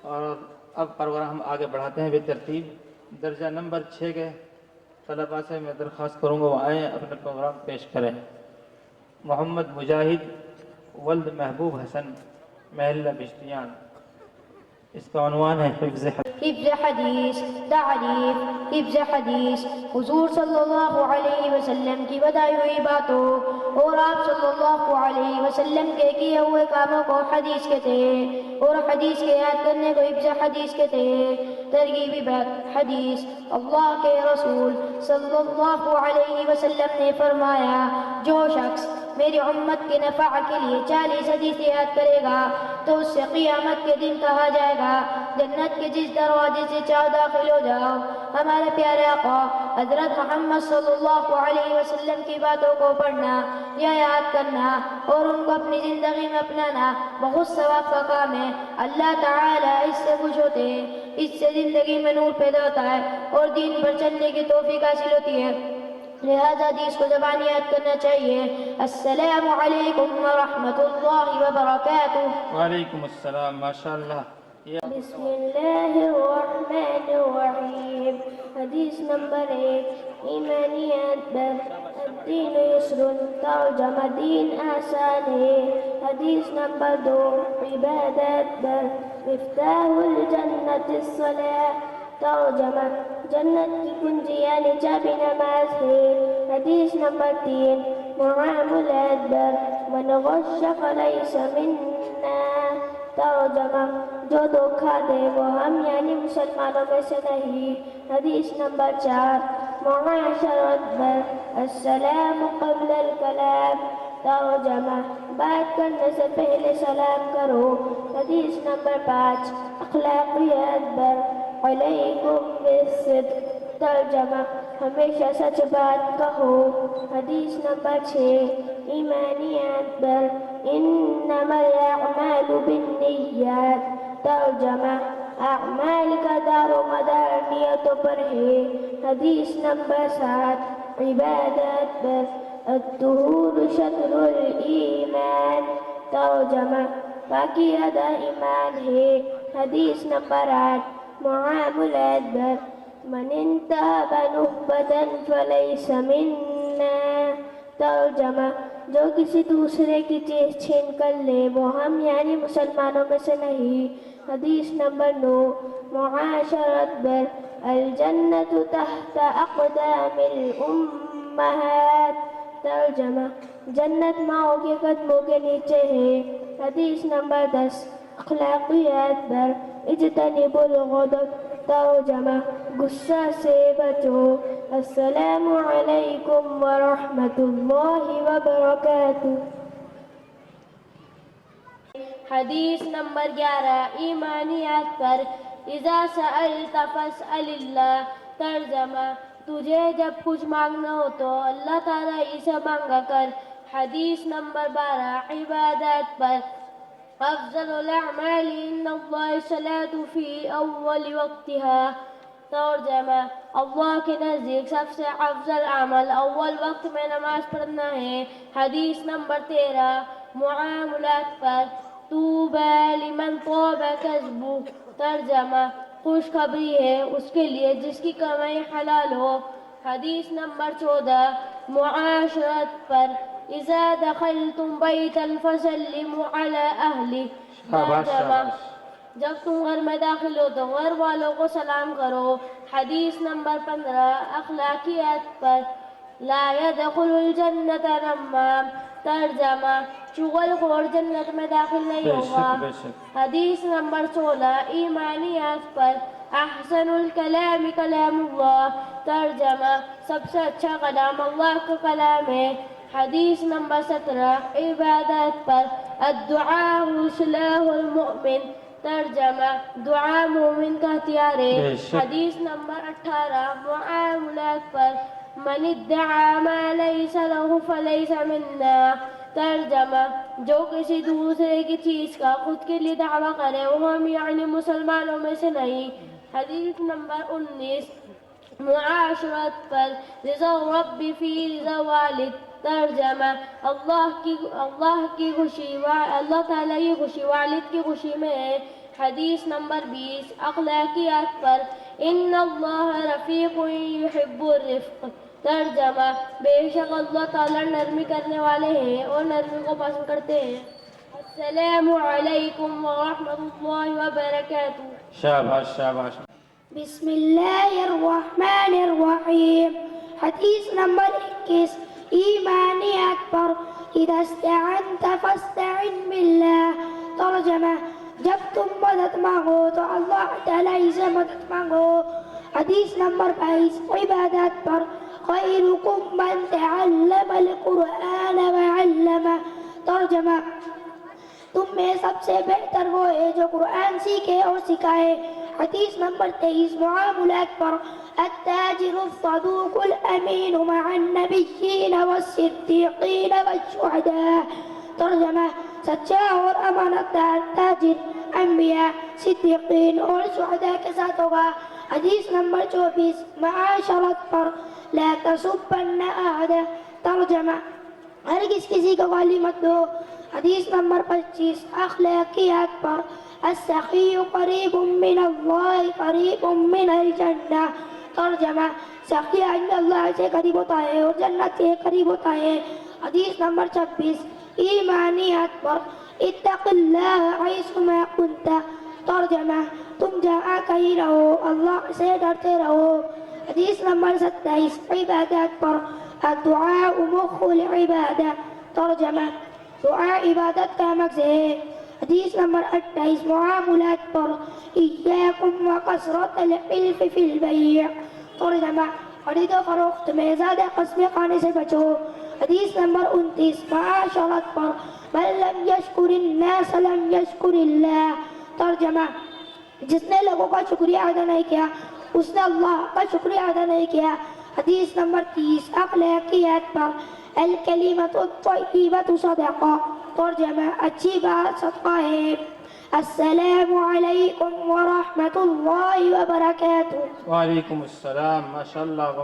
اور اب پروگرام ہم آگے بڑھاتے ہیں بالترتیب. درجہ نمبر 6 کے طلباء سے میں درخواست کروں گا وہ آئیں اپنا پروگرام پیش کریں. محمد مجاہد ولد محبوب حسن محلہ بشتیان. اس کا عنوان ہے حفظ حدیث. تعریف. حفظ حدیث حضور صلی اللہ علیہ وسلم کی بتائی ہوئی باتوں اور آپ صلی اللہ علیہ وسلم کے کیے ہوئے کاموں کو حدیث کہتے ہیں اور حدیث کے یاد کرنے کو حفظ حدیث کہتے ہیں. ترغیبی بات. حدیث. اللہ کے رسول صلی اللہ علیہ وسلم نے فرمایا جو شخص میری امت کے نفع کے لیے 40 حدیث یاد کرے گا تو اس سے قیامت کے دن کہا جائے گا جنت کے جس دروازے سے چاہو داخل ہو جاؤ. ہمارے پیارے آقا حضرت محمد صلی اللہ علیہ وسلم کی باتوں کو پڑھنا یا یاد کرنا اور ان کو اپنی زندگی میں اپنانا بہت ثواب کا کام ہے. اللہ تعالیٰ اس سے خوش ہوتے ہیں. اس سے زندگی میں نور پیدا ہوتا ہے اور دین پر چلنے کی توفیق حاصل ہوتی ہے. لہذا حدیث کو زبانی یاد کرنا چاہیے. السلام علیکم ورحمۃ اللہ وبرکاتہ. وعلیکم السلام. ماشاء اللہ. بسم اللہ الرحمن الرحیم. حدیث نمبر 1. ایمانیات پر. الدین یسر. ترجمہ دین آسان ہے. حدیث نمبر 2. عبادات پر. مفتاح الجنت الصلاۃ. ترجمہ جنت کی کنجی یعنی چابی نماز ہے. حدیث نمبر 3. معاملات پر. من غش فلیس منا. ترجمہ جو دھوکہ دے وہ ہم یعنی مسلمانوں میں سے نہیں. حدیث نمبر 4. معاشرت پر. السلام قبل الکلام. ترجمہ بات کرنے سے پہلے سلام کرو. حدیث نمبر 5. اخلاقیات پر. علیکم بالصدق. ترجمہ ہمیشہ سچ بات کہو. حدیث نمبر 6. ایمانیات پر. انما الاعمال بالنیات. ترجمہ اعمال کا دار و مدار نیتوں پر ہے. حدیث نمبر 7. عبادات پر. الطہور شطر الایمان. ترجمہ پاکیزہ ایمان ہے. حدیث نمبر 8. معاملات پر. من انتہب نہبة فلیس منا. ترجمہ جو کسی دوسرے کی چیز چھین کر لے وہ ہم یعنی مسلمانوں میں سے نہیں. حدیث نمبر 9. معاشرت پر. الجنت تحت اقدام الامہات. ترجمہ جنت ماؤں کے قدموں کے نیچے ہے. حدیث نمبر 10. اخلاقیات پر. اجتنبوا الغضب. ترجمہ غصہ سے بچو. السلام علیکم ورحمۃ اللہ وبرکاتہ. حدیث نمبر 11. ایمانیات پر. اذا سألت فاسأل اللہ. ترجمہ تجھے جب کچھ مانگنا ہو تو اللہ تعالیٰ اسے مانگا کر. حدیث نمبر 12. عبادات پر. افضل الاعمال عند اللہ الصلاۃ فی اول وقتها. ترجمہ اللہ کے نزدیک سب سے افضل عمل اول وقت میں نماز پڑھنا ہے. حدیث نمبر 13. معاملات پر. طوبی لمن طاب کسبہ. ترجمہ خوشخبری ہے اس کے لیے جس کی کمائی حلال ہو. حدیث نمبر 14. معاشرت پر. اذا دخلتم بیتا فسلموا علی اہلہ. ترجمہ جب تم گھر میں داخل ہو تو گھر والوں کو سلام کرو. حدیث نمبر 15. اخلاقیات پر. لا يدخل الجنت نمام. ترجمہ چغل خور جنت میں داخل نہیں ہوگا. حدیث نمبر 16. ایمانیات پر. احسن الکلام کلام اللہ. ترجمہ سب سے اچھا کلام اللہ کا کلام ہے. حدیث نمبر 17. عبادات پر. الدعاء سلاح المؤمن. ترجمہ دعا مومن کا ہتھیار ہے. حدیث نمبر 18. معاملات پر. من ادعا ما لیس له فلیس منا. ترجمہ جو کسی دوسرے کی چیز کا خود کے لیے دعویٰ کرے وہ ہم یعنی مسلمانوں میں سے نہیں. حدیث نمبر 19. معاشرت پر. رضا رب فی رضا والد. ترجمہ اللہ کی خوشی اللہ تعالیٰ کی خوشی والد کی خوشی میں ہے. حدیث نمبر 20 اخلاقیات پر ان اللہ رفیق یحب الرفق. ترجمہ بے شک اللہ تعالیٰ نرمی کرنے والے ہیں اور نرمی کو پسند کرتے ہیں. السلام علیکم ورحمۃ اللہ وبرکاتہ. شاباش شاباش. بسم اللہ الرحمن الرحیم. حدیث نمبر 21 ایمانیات پر اذا استعنت فاستعن باللہ. ترجمہ جب تم مدد مانگو تو اللہ تعالیٰ سے مدد مانگو. حدیث نمبر 22 عبادات پر خیرکم من تعلم القرآن وعلمہ. ترجمہ تم میں سب سے بہتر وہ ہے جو قرآن سیکھے اور سکھائے. حدیث نمبر 23 معاملات پر التاجر الصدوق الامین مع النبیین والصدیقین والشہداء. ترجمہ سچا اور امانت دار تاجر انبیاء صدیقین اور شہداء کے ساتھ ہوگا. حدیث نمبر 24 معاشرت پر لا تسبن احد. ترجمہ ہرگز کسی کو گالی مت دو. حدیث نمبر 25 اخلاقیات پر السخی قریب من اللہ قریب من الجنہ. ترجمہ سخی عند اللہ سے قریب ہوتا ہے اور جنت سے قریب ہوتا ہے. حدیث نمبر 26 ایمانیات پر اتق اللہ حیثما کنت. ترجمہ تم جہاں کہیں رہو اللہ سے ڈرتے رہو. حدیث نمبر 27 عبادات پر الدعاء مخ العبادہ. ترجمہ دعا عبادت کا مغز ہے. حدیث نمبر 28 معاملات پر ایاکم وکثرت الحلف فی البیع. ترجمہ خرید و فروخت میں زیادہ قسمیں کھانے سے بچو. حدیث نمبر 29 معاشرت پر من لم یشکر الناس لم یشکر اللہ. ترجمہ جس نے لوگوں کا شکریہ ادا نہیں کیا اس نے اللہ کا شکریہ ادا نہیں کیا. حدیث نمبر 30 اخلاقیات پر الکلمۃ الطیبۃ صدقہ. ترجمہ اچھی بات صدقہ ہے. السلام علیکم ورحمۃ اللہ وبرکاتہ. وعلیکم السلام. ماشاء اللہ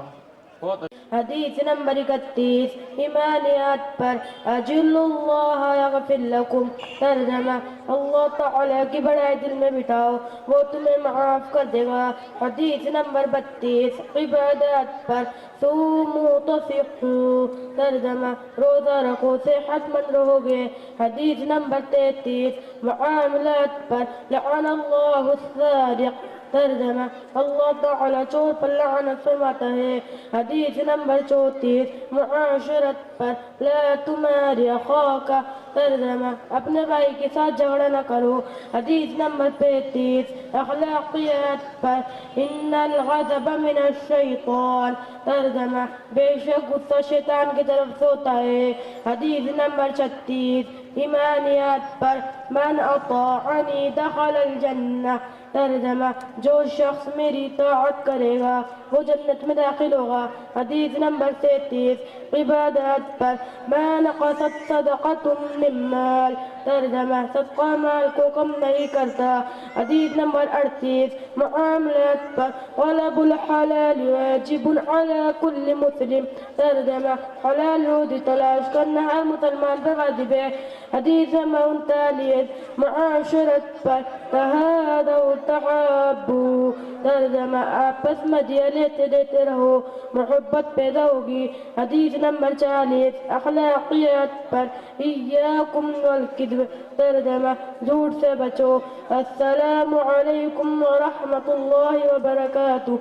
بہت. حدیث نمبر 31 ایمانیات پر اجل اللہ یغفر لکم. ترجمہ اللہ تعالیٰ کی بڑائی دل میں بٹھاؤ وہ تمہیں معاف کر دے گا. حدیث نمبر 32 عبادات پر صوموا تصحوا. ترجمہ روزہ رکھو صحت مند رہو گے. حدیث نمبر 33 معاملات پر لعن اللہ السارق. ترجمہ اللہ تعالیٰ چور پر لعنت فرماتا ہے. حدیث نمبر 34 معاشرت پر لا تماری اخاک. ترجمہ اپنے بھائی کے ساتھ جھگڑا نہ کرو. حدیث نمبر 35 اخلاقیات پر ان الغضب من الشیطان. ترجمہ بے شک غصہ شیطان کی طرف سے ہوتا ہے. حدیث نمبر 36 ایمانیات پر من اطاعنی دخل الجنہ. ترجمہ جو شخص میری اطاعت کرے گا وہ جنت میں داخل ہوگا. حدیث نمبر 37 عبادات پر ما نقصت صدقۃ من مال. ترجمہ صدقہ مال کو کم نہیں کرتا. حدیث نمبر 38 معاملات پر طلب الحلال واجب علی کل مسلم. ترجمہ حلال روزی تلاش کرنا ہر مسلمان پر واجب ہے. حدیث نمبر 39 معاشرت پر تہادوا تحابوا. ترجمہ آپس میں دیا لیتے دیتے رہو محبت پیدا ہوگی. حدیث نمبر 40 اخلاقیات پر ایاکم والکذب. ترجمہ جھوٹ سے بچو. السلام علیکم ورحمۃ اللہ وبرکاتہ.